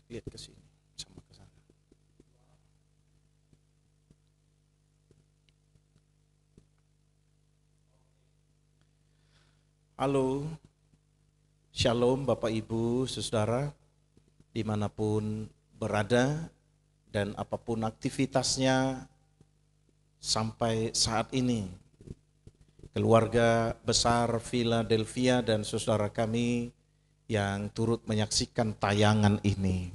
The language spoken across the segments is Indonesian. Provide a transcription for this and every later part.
lihat ke sini sama ke sana. Halo, Shalom Bapak Ibu, Saudara, dimanapun berada dan apapun aktivitasnya sampai saat ini. Keluarga besar Philadelphia dan saudara kami yang turut menyaksikan tayangan ini.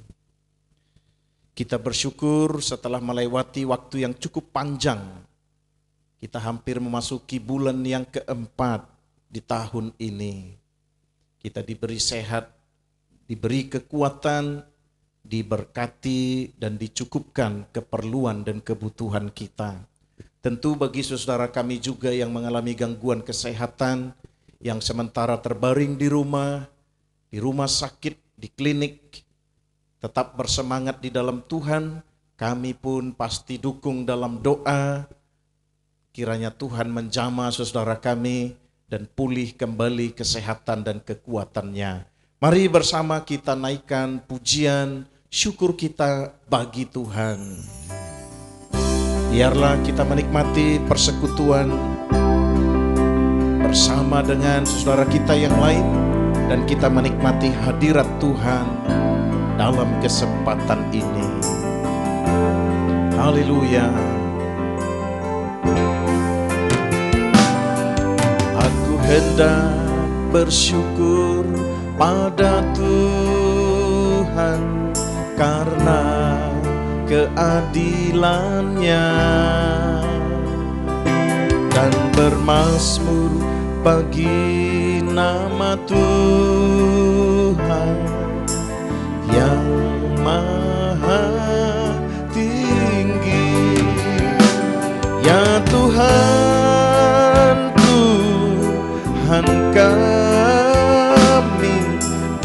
Kita bersyukur setelah melewati waktu yang cukup panjang, kita hampir memasuki bulan yang keempat di tahun ini. Kita diberi sehat, diberi kekuatan, diberkati dan dicukupkan keperluan dan kebutuhan kita. Tentu bagi saudara kami juga yang mengalami gangguan kesehatan, yang sementara terbaring di rumah sakit, di klinik, tetap bersemangat di dalam Tuhan. Kami pun pasti dukung dalam doa, kiranya Tuhan menjamah saudara kami dan pulih kembali kesehatan dan kekuatannya. Mari bersama kita naikkan pujian syukur kita bagi Tuhan. Biarlah kita menikmati persekutuan bersama dengan saudara kita yang lain dan kita menikmati hadirat Tuhan dalam kesempatan ini. Haleluya. Aku hendak bersyukur pada Tuhan karena keadilannya dan bermazmur bagi nama Tuhan yang maha tinggi. Ya Tuhan, Tuhan kami,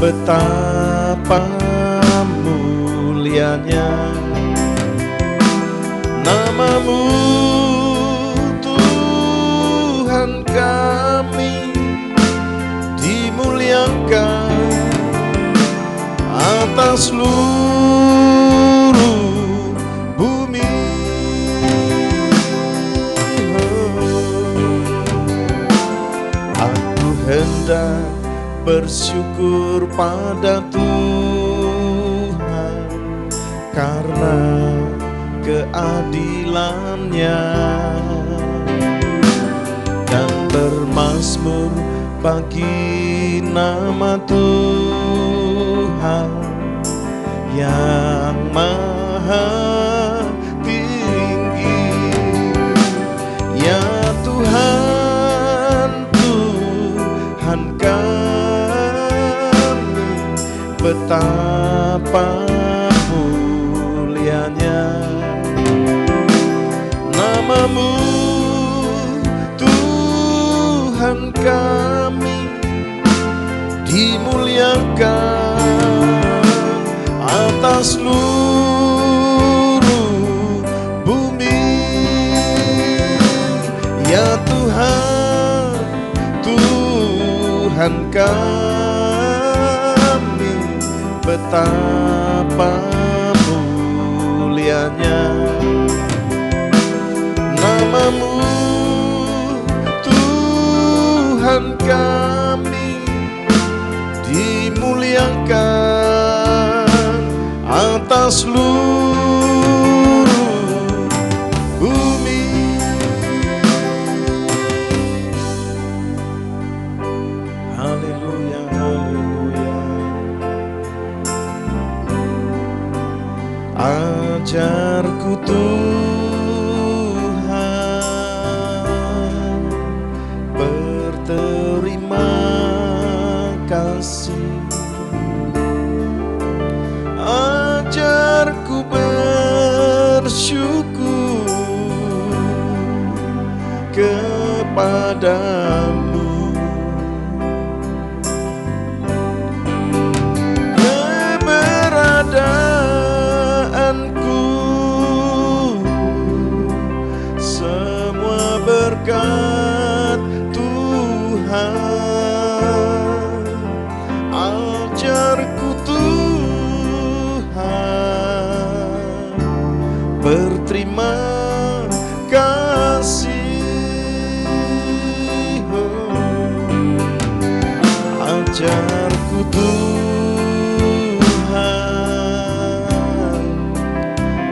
betapa mulianya nama-Mu Tuhan kami, dimuliakan atas seluruh bumi. Aku hendak bersyukur pada Tuhan karena keadilannya dan bermazmur bagi nama Tuhan yang maha tinggi. Ya Tuhan, Tuhan kami, betapa mulianya nama-Mu Tuhan kami, dimuliakan atas seluruh bumi. Ya Tuhan, Tuhan kami, betapa mulianya nama-Mu Tuhan kami, dimuliakan atas seluruh bumi. Haleluya, haleluya. Ajarku Tuhan berterima kasih, ajarku bersyukur kepadamu. Keberadaanku semua berkat Tuhan. Ajarku Tuhan berterima kasih. Ajarku Tuhan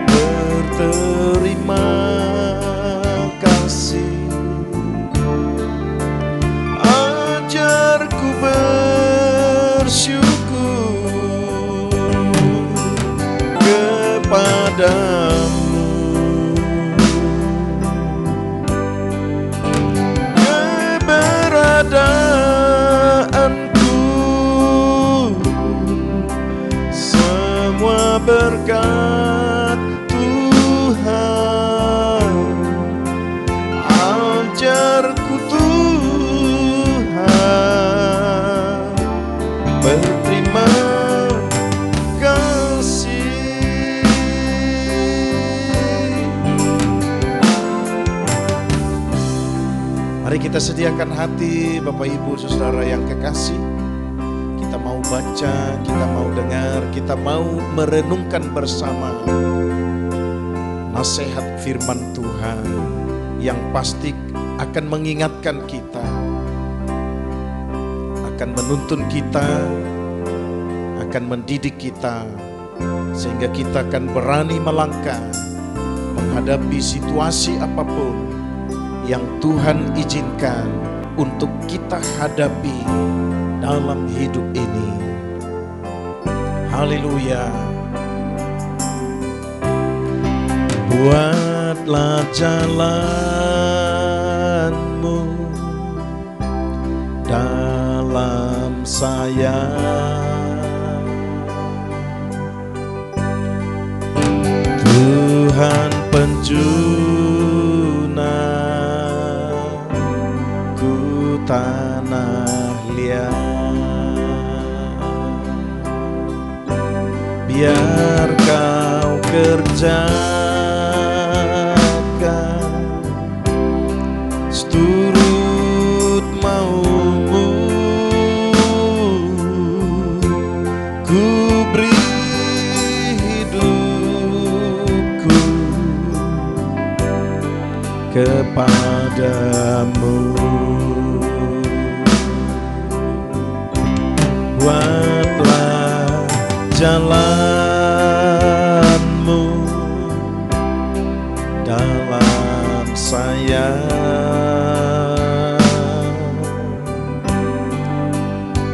berterima kasih. Ajarku bersyukur kepadamu. Keberadaanku semua berkat Tuhan. Ajarku Tuhan berterima kasih. Mari kita sediakan hati Bapak Ibu Saudara yang kekasih. Kita mau baca, kita mau dengar, kita mau merenungkan bersama nasihat firman Tuhan yang pasti akan mengingatkan kita, akan menuntun kita, akan mendidik kita, sehingga kita akan berani melangkah menghadapi situasi apapun yang Tuhan izinkan untuk kita hadapi dalam hidup ini. Haleluya. Buatlah jalanmu dalam saya, Tuhan penjuna ku tanah liat. Biar kau kerjakan seturut maumu, ku beri hidupku kepadamu. Buatlah jalanmu dalam saya,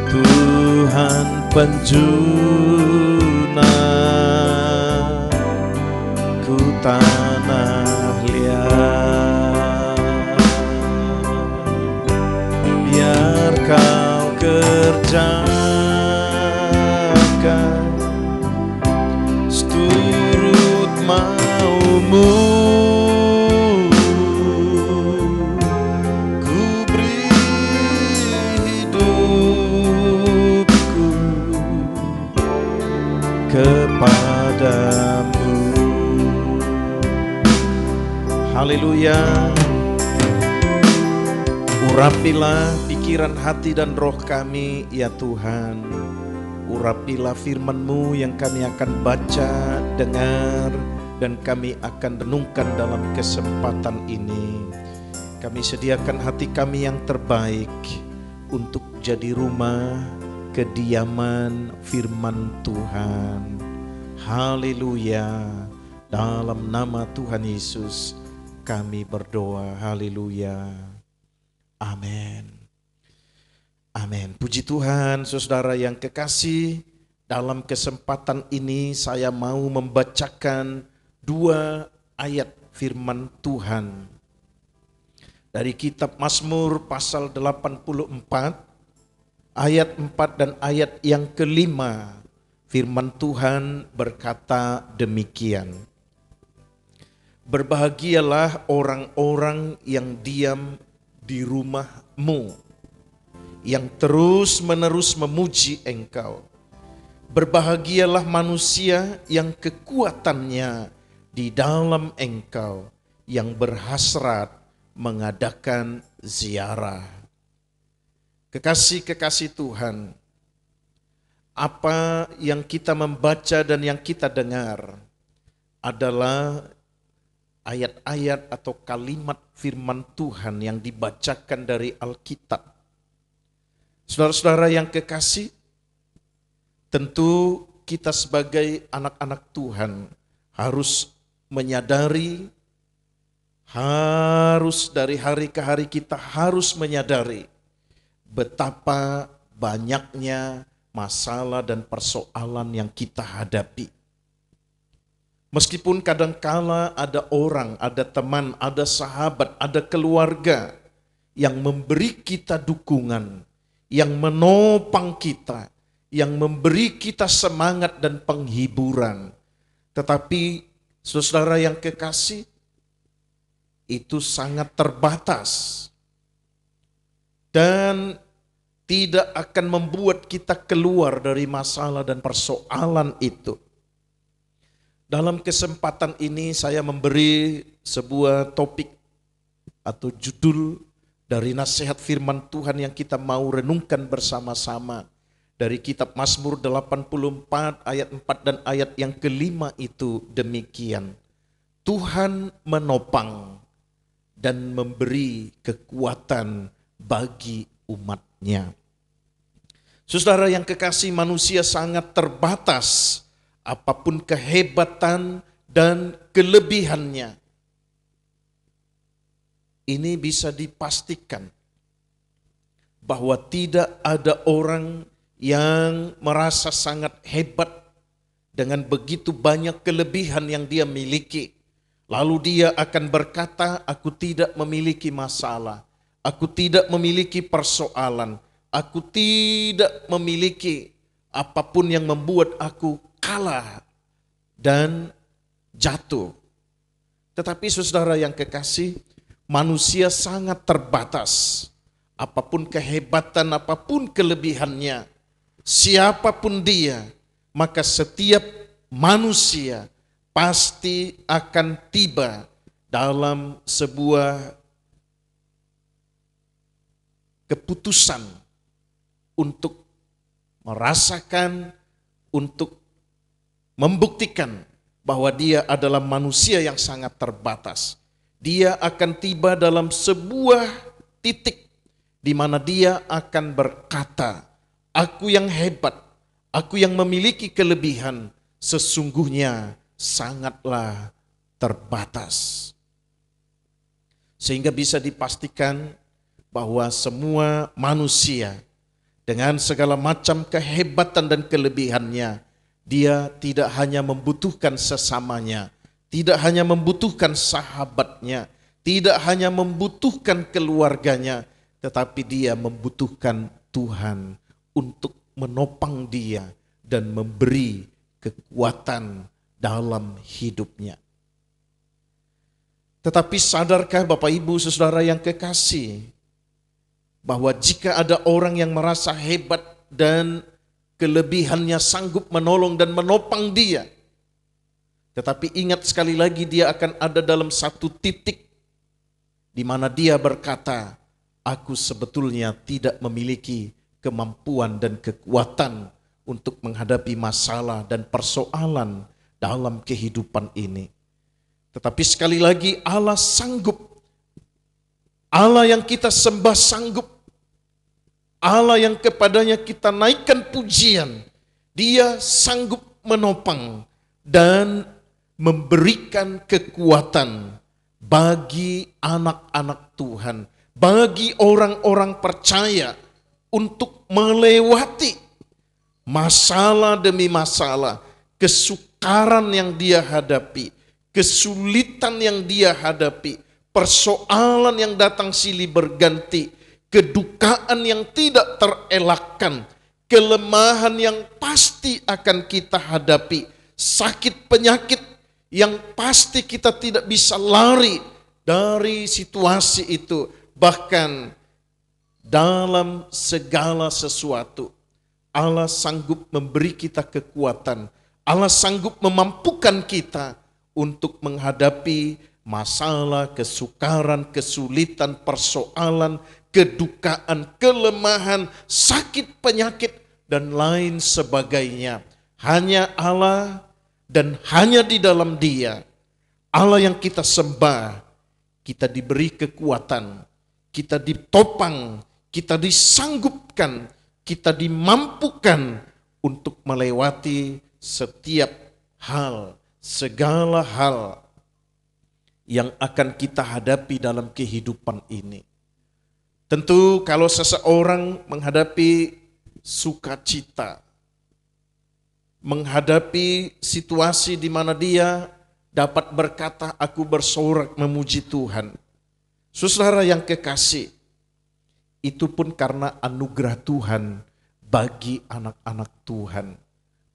Tuhan penjuna ku tanah liat. Biar kau kerjakan seturut maumu, ku beri hidupku kepadamu. Haleluya. Urapilah pikiran, hati dan roh kami ya Tuhan. Urapilah firman-Mu yang kami akan baca, dengar, dan kami akan renungkan dalam kesempatan ini. Kami sediakan hati kami yang terbaik untuk jadi rumah kediaman firman Tuhan. Haleluya. Dalam nama Tuhan Yesus kami berdoa. Haleluya. Amin. Amin. Puji Tuhan, saudara yang kekasih, dalam kesempatan ini saya mau membacakan 2 ayat firman Tuhan dari kitab Mazmur pasal 84 ayat 4 dan ayat yang kelima. Firman Tuhan berkata demikian: Berbahagialah orang-orang yang diam di rumah-Mu, yang terus-menerus memuji Engkau. Berbahagialah manusia yang kekuatannya di dalam Engkau, yang berhasrat mengadakan ziarah. Kekasih-kekasih Tuhan, apa yang kita membaca dan yang kita dengar adalah ayat-ayat atau kalimat firman Tuhan yang dibacakan dari Alkitab. Saudara-saudara yang kekasih, tentu kita sebagai anak-anak Tuhan harus menyadari, harus dari hari ke hari kita harus menyadari betapa banyaknya masalah dan persoalan yang kita hadapi. Meskipun kadangkala ada orang, ada teman, ada sahabat, ada keluarga yang memberi kita dukungan, yang menopang kita, yang memberi kita semangat dan penghiburan. Tetapi saudara yang kekasih, itu sangat terbatas dan tidak akan membuat kita keluar dari masalah dan persoalan itu. Dalam kesempatan ini saya memberi sebuah topik atau judul dari nasihat firman Tuhan yang kita mau renungkan bersama-sama. Dari kitab Mazmur 84 ayat 4 dan ayat yang kelima itu demikian. Tuhan menopang dan memberi kekuatan bagi umatnya. Saudara yang kekasih, manusia sangat terbatas. Apapun kehebatan dan kelebihannya, ini bisa dipastikan bahwa tidak ada orang yang merasa sangat hebat dengan begitu banyak kelebihan yang dia miliki. Lalu dia akan berkata, aku tidak memiliki masalah, aku tidak memiliki persoalan, aku tidak memiliki apapun yang membuat aku kalah dan jatuh. Tetapi saudara yang kekasih, manusia sangat terbatas. Apapun kehebatan, apapun kelebihannya, siapapun dia, maka setiap manusia pasti akan tiba dalam sebuah keputusan untuk merasakan, untuk membuktikan bahwa dia adalah manusia yang sangat terbatas. Dia akan tiba dalam sebuah titik di mana dia akan berkata, aku yang hebat, aku yang memiliki kelebihan, sesungguhnya sangatlah terbatas. Sehingga bisa dipastikan bahwa semua manusia dengan segala macam kehebatan dan kelebihannya, dia tidak hanya membutuhkan sesamanya, tidak hanya membutuhkan sahabatnya, tidak hanya membutuhkan keluarganya, tetapi dia membutuhkan Tuhan untuk menopang dia dan memberi kekuatan dalam hidupnya. Tetapi sadarkah Bapak Ibu Saudara yang kekasih, bahwa jika ada orang yang merasa hebat dan kelebihannya sanggup menolong dan menopang dia, tetapi ingat sekali lagi, dia akan ada dalam satu titik di mana dia berkata, aku sebetulnya tidak memiliki kemampuan dan kekuatan untuk menghadapi masalah dan persoalan dalam kehidupan ini. Tetapi sekali lagi, Allah sanggup. Allah yang kita sembah sanggup. Allah yang kepadanya kita naikkan pujian, dia sanggup menopang dan memberikan kekuatan bagi anak-anak Tuhan, bagi orang-orang percaya untuk melewati masalah demi masalah, kesukaran yang dia hadapi, kesulitan yang dia hadapi, persoalan yang datang silih berganti, kedukaan yang tidak terelakkan, kelemahan yang pasti akan kita hadapi, sakit penyakit yang pasti kita tidak bisa lari dari situasi itu. Bahkan dalam segala sesuatu, Allah sanggup memberi kita kekuatan, Allah sanggup memampukan kita untuk menghadapi masalah, kesukaran, kesulitan, persoalan, kedukaan, kelemahan, sakit, penyakit, dan lain sebagainya. Hanya Allah dan hanya di dalam Dia Allah yang kita sembah, kita diberi kekuatan, kita ditopang, kita disanggupkan, kita dimampukan untuk melewati setiap hal, segala hal yang akan kita hadapi dalam kehidupan ini. Tentu kalau seseorang menghadapi sukacita, menghadapi situasi di mana dia dapat berkata, aku bersorak memuji Tuhan. Saudara yang kekasih, itu pun karena anugerah Tuhan bagi anak-anak Tuhan.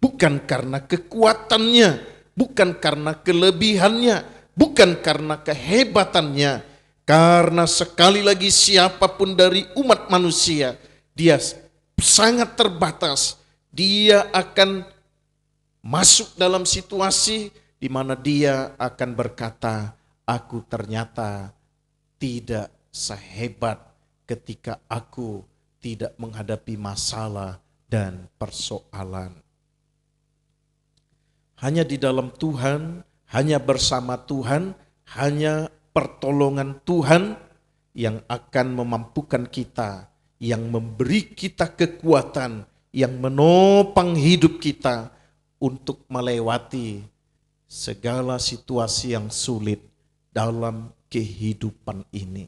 Bukan karena kekuatannya, bukan karena kelebihannya, bukan karena kehebatannya. Karena sekali lagi siapapun dari umat manusia, dia sangat terbatas. Dia akan masuk dalam situasi di mana dia akan berkata, aku ternyata tidak sehebat ketika aku tidak menghadapi masalah dan persoalan. Hanya di dalam Tuhan, hanya bersama Tuhan, hanya pertolongan Tuhan yang akan memampukan kita, yang memberi kita kekuatan, yang menopang hidup kita untuk melewati segala situasi yang sulit dalam kehidupan ini.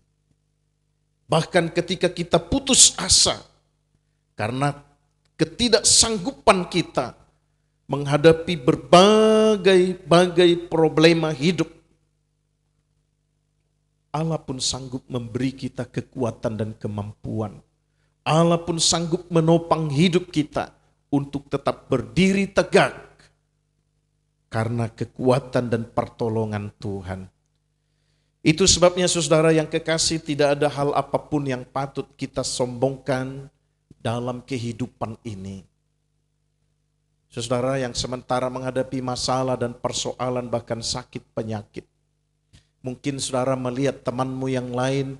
Bahkan ketika kita putus asa karena ketidaksanggupan kita menghadapi berbagai problema hidup, Allah pun sanggup memberi kita kekuatan dan kemampuan. Allah pun sanggup menopang hidup kita untuk tetap berdiri tegak karena kekuatan dan pertolongan Tuhan. Itu sebabnya saudara yang kekasih, tidak ada hal apapun yang patut kita sombongkan dalam kehidupan ini. Saudara yang sementara menghadapi masalah dan persoalan bahkan sakit penyakit. Mungkin saudara melihat temanmu yang lain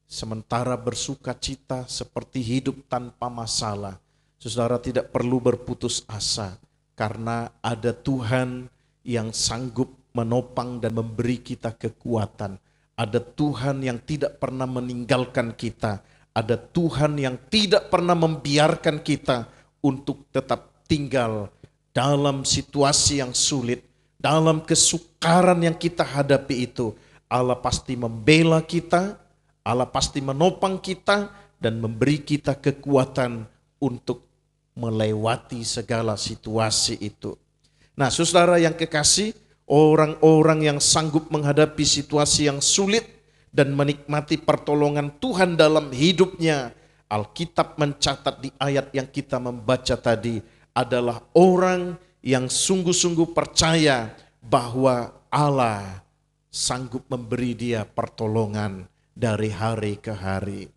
sementara bersuka cita seperti hidup tanpa masalah. Saudara tidak perlu berputus asa karena ada Tuhan yang sanggup menopang dan memberi kita kekuatan. Ada Tuhan yang tidak pernah meninggalkan kita. Ada Tuhan yang tidak pernah membiarkan kita untuk tetap tinggal dalam situasi yang sulit, dalam kesukaran yang kita hadapi itu. Allah pasti membela kita, Allah pasti menopang kita dan memberi kita kekuatan untuk melewati segala situasi itu. Nah, saudara yang kekasih, orang-orang yang sanggup menghadapi situasi yang sulit dan menikmati pertolongan Tuhan dalam hidupnya, Alkitab mencatat di ayat yang kita membaca tadi, adalah orang yang sungguh-sungguh percaya bahwa Allah sanggup memberi dia pertolongan dari hari ke hari.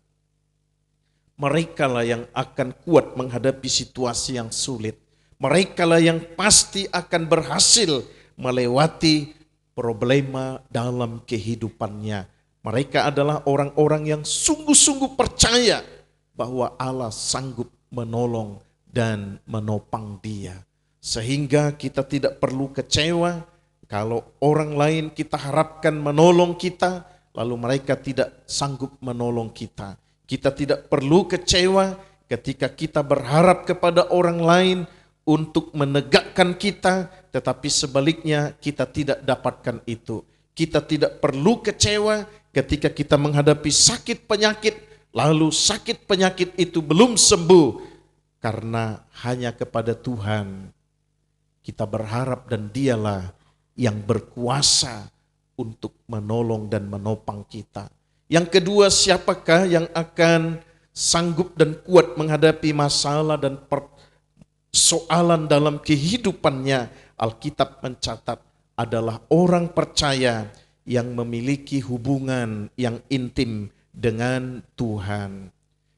Merekalah yang akan kuat menghadapi situasi yang sulit. Merekalah yang pasti akan berhasil melewati problema dalam kehidupannya. Mereka adalah orang-orang yang sungguh-sungguh percaya bahwa Allah sanggup menolong dan menopang dia. Sehingga kita tidak perlu kecewa kalau orang lain kita harapkan menolong kita, lalu mereka tidak sanggup menolong kita. Kita tidak perlu kecewa ketika kita berharap kepada orang lain untuk menegakkan kita, tetapi sebaliknya kita tidak dapatkan itu. Kita tidak perlu kecewa ketika kita menghadapi sakit penyakit, lalu sakit penyakit itu belum sembuh, karena hanya kepada Tuhan kita berharap dan dialah yang berkuasa untuk menolong dan menopang kita. Yang kedua, siapakah yang akan sanggup dan kuat menghadapi masalah dan persoalan dalam kehidupannya? Alkitab mencatat adalah orang percaya yang memiliki hubungan yang intim dengan Tuhan.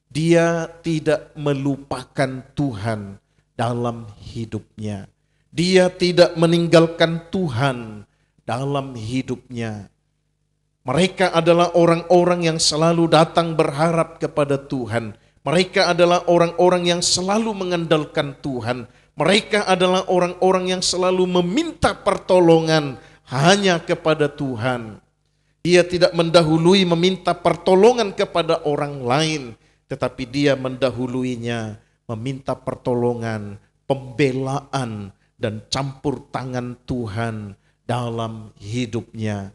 Dia tidak melupakan Tuhan dalam hidupnya. Dia tidak meninggalkan Tuhan dalam hidupnya. Mereka adalah orang-orang yang selalu datang berharap kepada Tuhan. Mereka adalah orang-orang yang selalu mengandalkan Tuhan. Mereka adalah orang-orang yang selalu meminta pertolongan hanya kepada Tuhan. Dia tidak mendahului meminta pertolongan kepada orang lain, tetapi dia mendahuluinya meminta pertolongan, pembelaan, dan campur tangan Tuhan dalam hidupnya.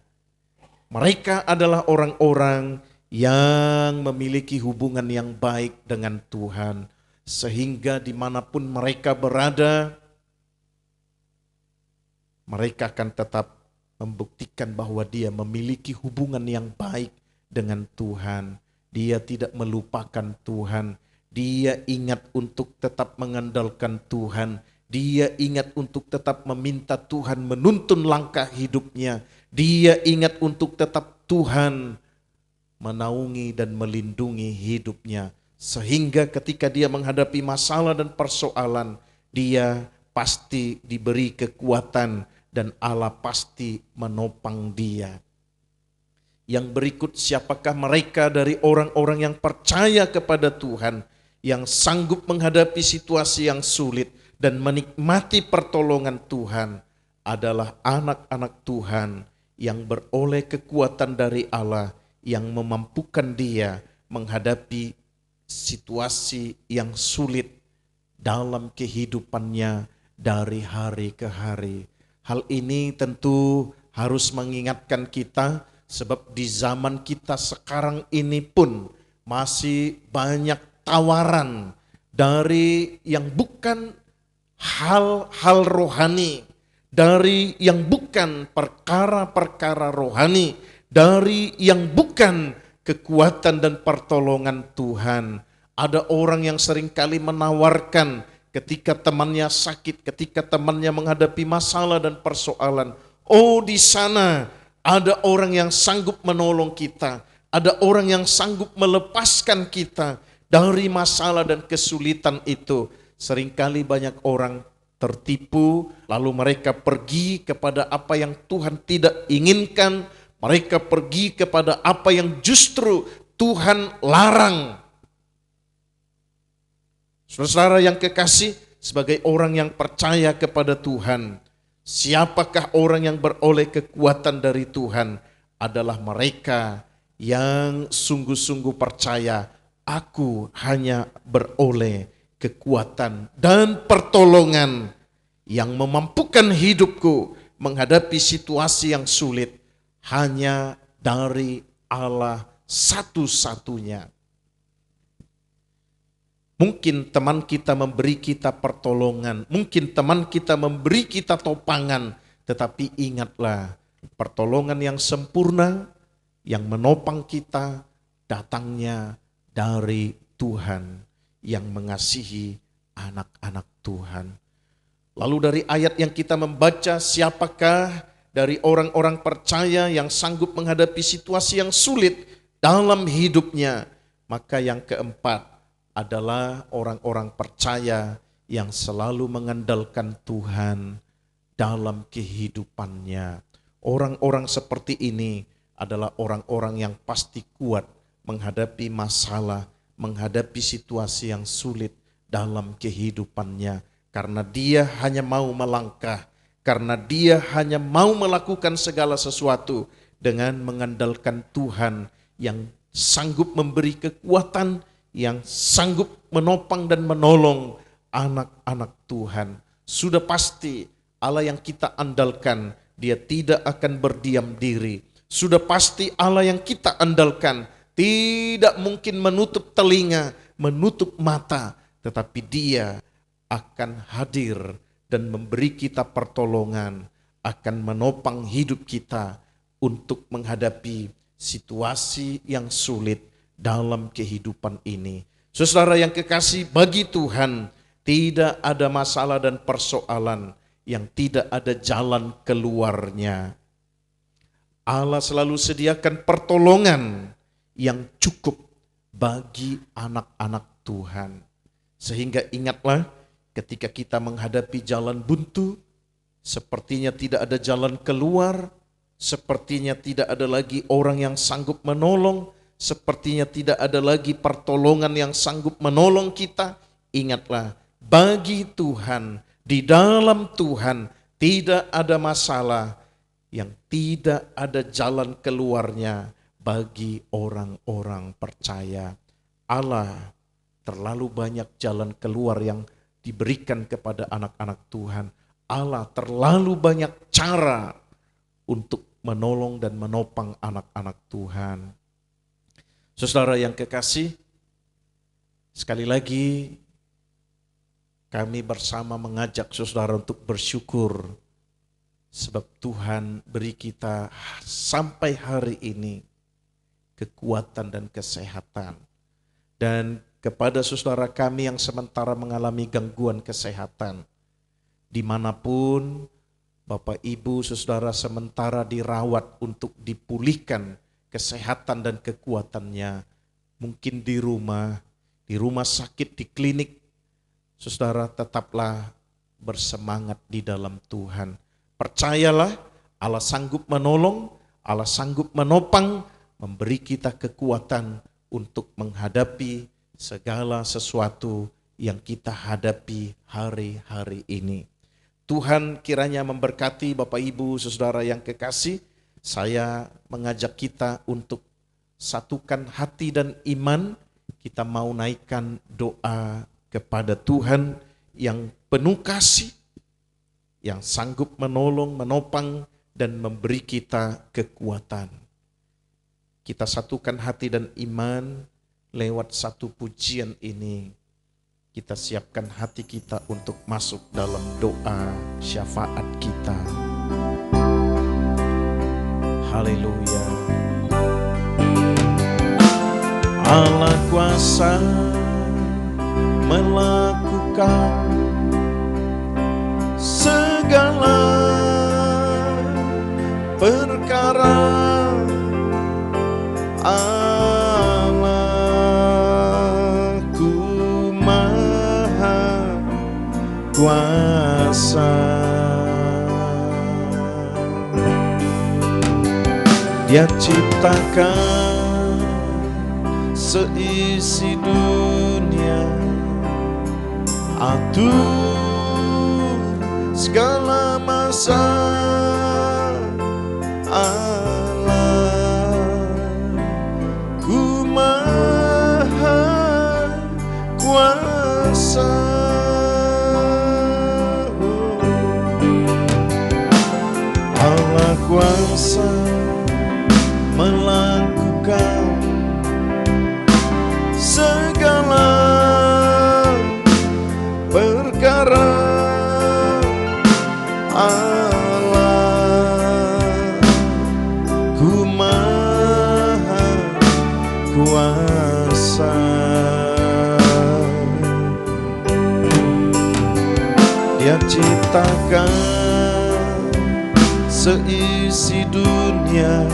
Mereka adalah orang-orang yang memiliki hubungan yang baik dengan Tuhan, sehingga dimanapun mereka berada, mereka akan tetap membuktikan bahwa dia memiliki hubungan yang baik dengan Tuhan. Dia tidak melupakan Tuhan. Dia ingat untuk tetap mengandalkan Tuhan. Dia ingat untuk tetap meminta Tuhan menuntun langkah hidupnya. Dia ingat untuk tetap Tuhan menaungi dan melindungi hidupnya. Sehingga ketika dia menghadapi masalah dan persoalan, dia pasti diberi kekuatan dan Allah pasti menopang dia. Yang berikut, siapakah mereka dari orang-orang yang percaya kepada Tuhan, yang sanggup menghadapi situasi yang sulit dan menikmati pertolongan Tuhan? Adalah anak-anak Tuhan yang beroleh kekuatan dari Allah, yang memampukan dia menghadapi situasi yang sulit dalam kehidupannya dari hari ke hari. Hal ini tentu harus mengingatkan kita, sebab di zaman kita sekarang ini pun masih banyak tawaran dari yang bukan hal-hal rohani, dari yang bukan perkara-perkara rohani, dari yang bukan kekuatan dan pertolongan Tuhan. Ada orang yang seringkali menawarkan ketika temannya sakit, ketika temannya menghadapi masalah dan persoalan. Oh, di sana ada orang yang sanggup menolong kita. Ada orang yang sanggup melepaskan kita dari masalah dan kesulitan itu. Seringkali banyak orang tertipu, lalu mereka pergi kepada apa yang Tuhan tidak inginkan. Mereka pergi kepada apa yang justru Tuhan larang. Saudara yang kekasih, sebagai orang yang percaya kepada Tuhan, siapakah orang yang beroleh kekuatan dari Tuhan? Adalah mereka yang sungguh-sungguh percaya, aku hanya beroleh kekuatan dan pertolongan yang memampukan hidupku menghadapi situasi yang sulit hanya dari Allah satu-satunya. Mungkin teman kita memberi kita pertolongan, mungkin teman kita memberi kita topangan, tetapi ingatlah, pertolongan yang sempurna, yang menopang kita, datangnya dari Tuhan yang mengasihi anak-anak Tuhan. Lalu dari ayat yang kita membaca, siapakah dari orang-orang percaya yang sanggup menghadapi situasi yang sulit dalam hidupnya? Maka yang keempat adalah orang-orang percaya yang selalu mengandalkan Tuhan dalam kehidupannya. Orang-orang seperti ini adalah orang-orang yang pasti kuat menghadapi masalah, menghadapi situasi yang sulit dalam kehidupannya. Karena dia hanya mau melangkah, karena dia hanya mau melakukan segala sesuatu dengan mengandalkan Tuhan yang sanggup memberi kekuatan, yang sanggup menopang dan menolong anak-anak Tuhan. Sudah pasti Allah yang kita andalkan, dia tidak akan berdiam diri. Sudah pasti Allah yang kita andalkan tidak mungkin menutup telinga, menutup mata, tetapi dia akan hadir dan memberi kita pertolongan, akan menopang hidup kita untuk menghadapi situasi yang sulit dalam kehidupan ini. Saudara yang kekasih, bagi Tuhan tidak ada masalah dan persoalan yang tidak ada jalan keluarnya. Allah selalu sediakan pertolongan yang cukup bagi anak-anak Tuhan. Sehingga ingatlah, ketika kita menghadapi jalan buntu, sepertinya tidak ada jalan keluar, sepertinya tidak ada lagi orang yang sanggup menolong, sepertinya tidak ada lagi pertolongan yang sanggup menolong kita. Ingatlah, bagi Tuhan, di dalam Tuhan tidak ada masalah yang tidak ada jalan keluarnya bagi orang-orang percaya. Allah terlalu banyak jalan keluar yang diberikan kepada anak-anak Tuhan. Allah terlalu banyak cara untuk menolong dan menopang anak-anak Tuhan. Saudara yang kekasih, sekali lagi kami bersama mengajak saudara untuk bersyukur sebab Tuhan beri kita sampai hari ini kekuatan dan kesehatan. Dan kepada saudara kami yang sementara mengalami gangguan kesehatan, dimanapun Bapak Ibu saudara sementara dirawat untuk dipulihkan kesehatan dan kekuatannya, mungkin di rumah sakit, di klinik, saudara tetaplah bersemangat di dalam Tuhan. Percayalah, Allah sanggup menolong, Allah sanggup menopang, memberi kita kekuatan untuk menghadapi segala sesuatu yang kita hadapi hari-hari ini. Tuhan kiranya memberkati Bapak Ibu saudara yang kekasih. Saya mengajak kita untuk satukan hati dan iman. Kita mau naikkan doa kepada Tuhan yang penuh kasih, yang sanggup menolong, menopang, dan memberi kita kekuatan. Kita satukan hati dan iman lewat satu pujian ini. Kita siapkan hati kita untuk masuk dalam doa syafaat kita. Haleluya. Allah kuasa melakukan segala perkara. Allahku maha kuasa. Dia ciptakan seisi dunia, atur segala masa. Allahku maha kuasa. Allah kuasa melakukan segala perkara. Allahku maha kuasa. Dia ciptakan seisi dunia,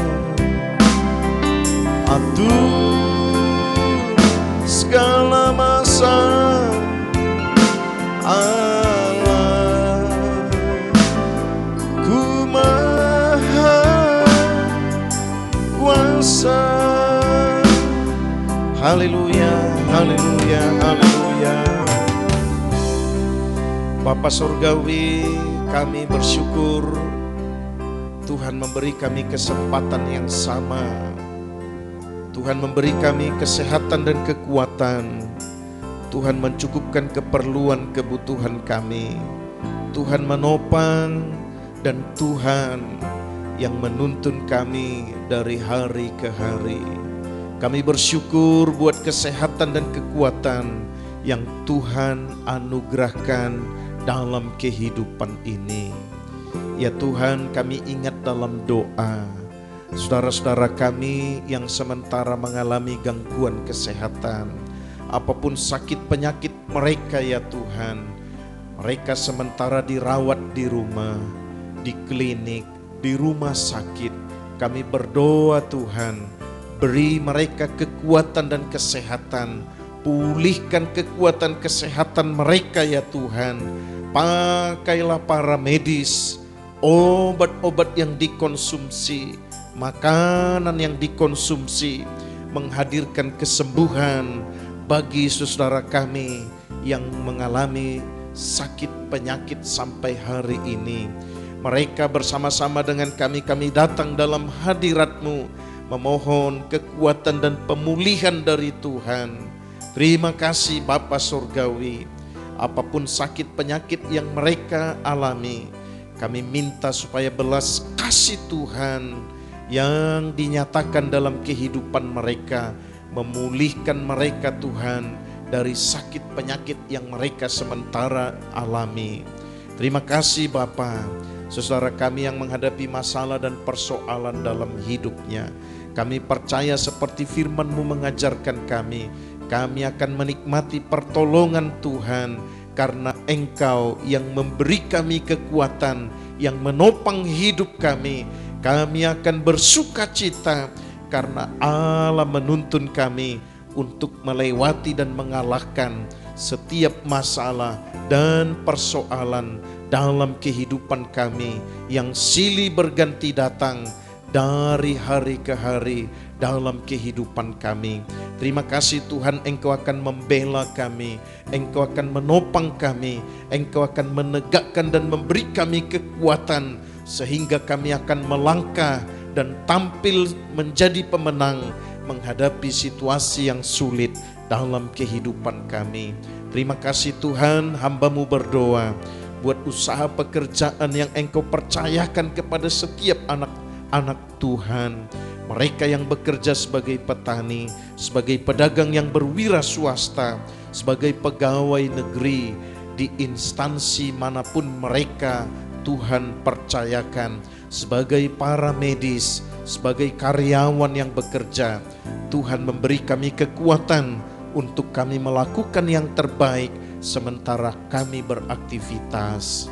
atur segala masa. Allahku maha kuasa. Haleluya, haleluya, haleluya. Bapa Surgawi, kami bersyukur Tuhan memberi kami kesempatan yang sama. Tuhan memberi kami kesehatan dan kekuatan. Tuhan mencukupkan keperluan kebutuhan kami. Tuhan menopang dan Tuhan yang menuntun kami dari hari ke hari. Kami bersyukur buat kesehatan dan kekuatan yang Tuhan anugerahkan dalam kehidupan ini. Ya Tuhan, kami ingat dalam doa saudara-saudara kami yang sementara mengalami gangguan kesehatan, apapun sakit penyakit mereka ya Tuhan, mereka sementara dirawat di rumah, di klinik, di rumah sakit. Kami berdoa Tuhan, beri mereka kekuatan dan kesehatan, pulihkan kekuatan kesehatan mereka ya Tuhan. Pakailah para medis, obat-obat yang dikonsumsi, makanan yang dikonsumsi, menghadirkan kesembuhan bagi saudara kami yang mengalami sakit penyakit sampai hari ini. Mereka bersama-sama dengan kami datang dalam hadirat-Mu, memohon kekuatan dan pemulihan dari Tuhan. Terima kasih Bapa Surgawi. Apapun sakit penyakit yang mereka alami, kami minta supaya belas kasih Tuhan yang dinyatakan dalam kehidupan mereka, memulihkan mereka Tuhan dari sakit penyakit yang mereka sementara alami. Terima kasih Bapa. Saudara kami yang menghadapi masalah dan persoalan dalam hidupnya, kami percaya seperti firman-Mu mengajarkan kami akan menikmati pertolongan Tuhan karena Engkau yang memberi kami kekuatan, yang menopang hidup kami. Kami akan bersuka cita karena Allah menuntun kami untuk melewati dan mengalahkan setiap masalah dan persoalan dalam kehidupan kami yang silih berganti datang dari hari ke hari dalam kehidupan kami. Terima kasih Tuhan, Engkau akan membela kami, Engkau akan menopang kami, Engkau akan menegakkan dan memberi kami kekuatan sehingga kami akan melangkah dan tampil menjadi pemenang menghadapi situasi yang sulit dalam kehidupan kami. Terima kasih Tuhan, hamba-Mu berdoa buat usaha pekerjaan yang Engkau percayakan kepada setiap anak-anak Tuhan. Mereka yang bekerja sebagai petani, sebagai pedagang yang berwira swasta, sebagai pegawai negeri di instansi manapun mereka Tuhan percayakan, sebagai para medis, sebagai karyawan yang bekerja. Tuhan memberi kami kekuatan untuk kami melakukan yang terbaik sementara kami beraktivitas.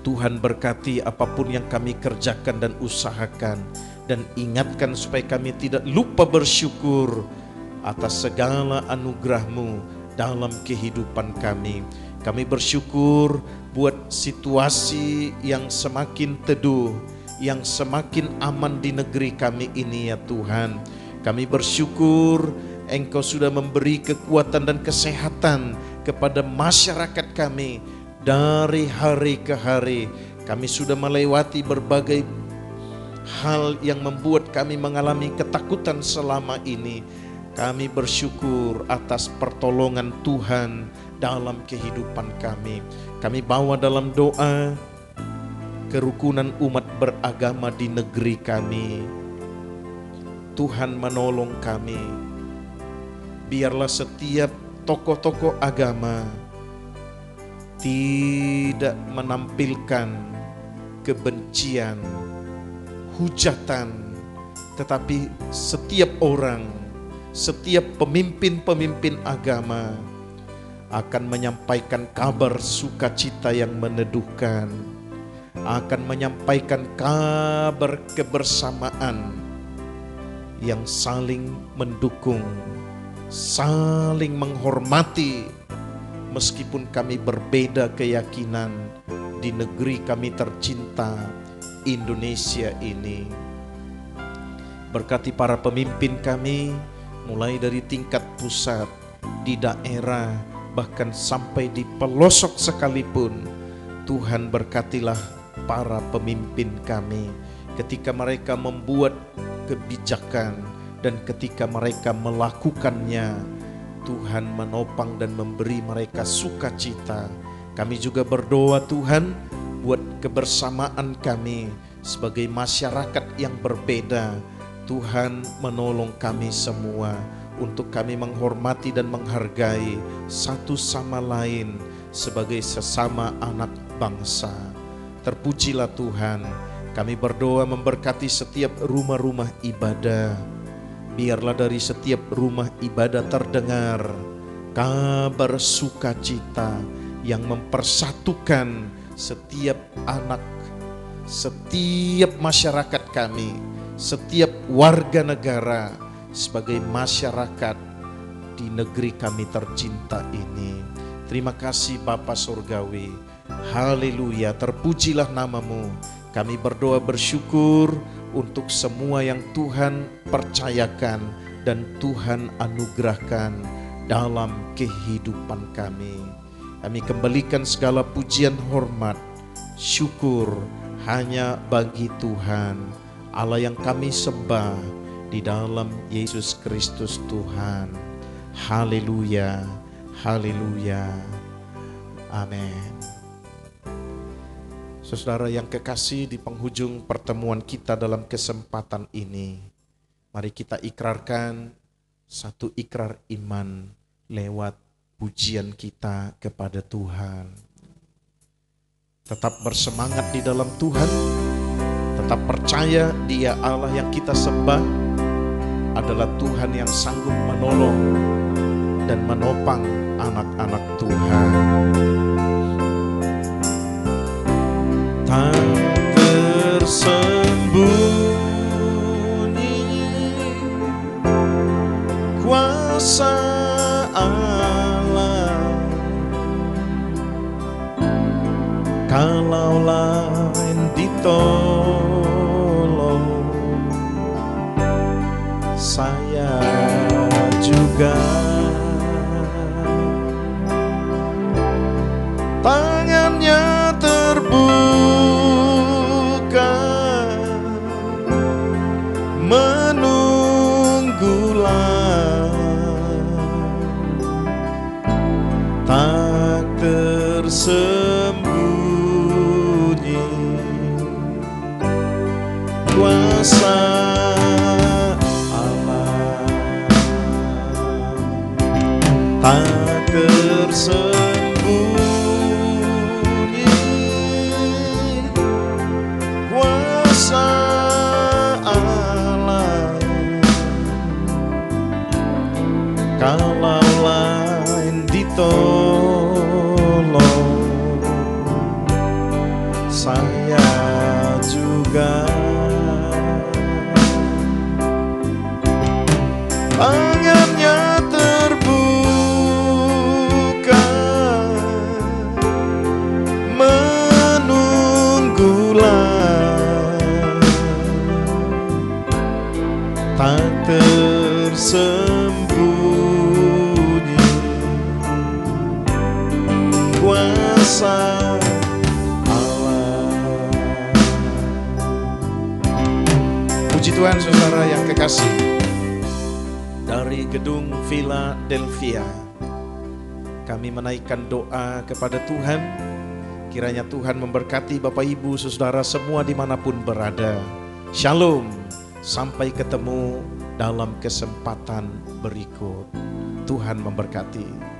Tuhan berkati apapun yang kami kerjakan dan usahakan, dan ingatkan supaya kami tidak lupa bersyukur atas segala anugerah-Mu dalam kehidupan kami. Kami bersyukur buat situasi yang semakin teduh, yang semakin aman di negeri kami ini ya Tuhan. Kami bersyukur Engkau sudah memberi kekuatan dan kesehatan kepada masyarakat kami dari hari ke hari. Kami sudah melewati berbagai hal yang membuat kami mengalami ketakutan selama ini. Kami bersyukur atas pertolongan Tuhan dalam kehidupan kami. Kami bawa dalam doa kerukunan umat beragama di negeri kami. Tuhan menolong kami. Biarlah setiap tokoh-tokoh agama tidak menampilkan kebencian, hujatan, tetapi setiap orang, setiap pemimpin-pemimpin agama akan menyampaikan kabar sukacita yang meneduhkan, akan menyampaikan kabar kebersamaan yang saling mendukung, saling menghormati. Meskipun kami berbeda keyakinan di negeri kami tercinta Indonesia ini. Berkati para pemimpin kami, mulai dari tingkat pusat, di daerah, bahkan sampai di pelosok sekalipun. Tuhan berkatilah para pemimpin kami ketika mereka membuat kebijakan dan ketika mereka melakukannya. Tuhan menopang dan memberi mereka sukacita. Kami juga berdoa Tuhan buat kebersamaan kami sebagai masyarakat yang berbeda. Tuhan menolong kami semua untuk kami menghormati dan menghargai satu sama lain sebagai sesama anak bangsa. Terpujilah Tuhan. Kami berdoa memberkati setiap rumah-rumah ibadah. Biarlah dari setiap rumah ibadah terdengar kabar sukacita yang mempersatukan setiap anak, setiap masyarakat kami, setiap warga negara sebagai masyarakat di negeri kami tercinta ini. Terima kasih Bapa Surgawi. Haleluya, terpujilah nama-Mu. Kami berdoa bersyukur untuk semua yang Tuhan percayakan dan Tuhan anugerahkan dalam kehidupan kami. Kami kembalikan segala pujian hormat syukur hanya bagi Tuhan, Allah yang kami sembah di dalam Yesus Kristus Tuhan. Haleluya, haleluya, amin. Saudara yang kekasih, di penghujung pertemuan kita dalam kesempatan ini, mari kita ikrarkan satu ikrar iman lewat pujian kita kepada Tuhan. Tetap bersemangat di dalam Tuhan, tetap percaya Dia Allah yang kita sembah adalah Tuhan yang sanggup menolong dan menopang anak-anak Tuhan. Tak tersembunyi kuasa Allah, kalaulah ditolong, saya juga tangannya terbuka, menunggulah, tak tersembunyi kuasa Allah, tak tersembunyi kuasa Allah, kalaulah ditolong, saya juga tangannya terbuka, menunggulah, tak tersembunyi kuasa Allah. Puji Tuhan, saudara yang kekasih. Dari gedung Philadelphia, kami menaikkan doa kepada Tuhan. Kiranya Tuhan memberkati Bapak Ibu saudara semua dimanapun berada. Shalom, sampai ketemu dalam kesempatan berikut. Tuhan memberkati.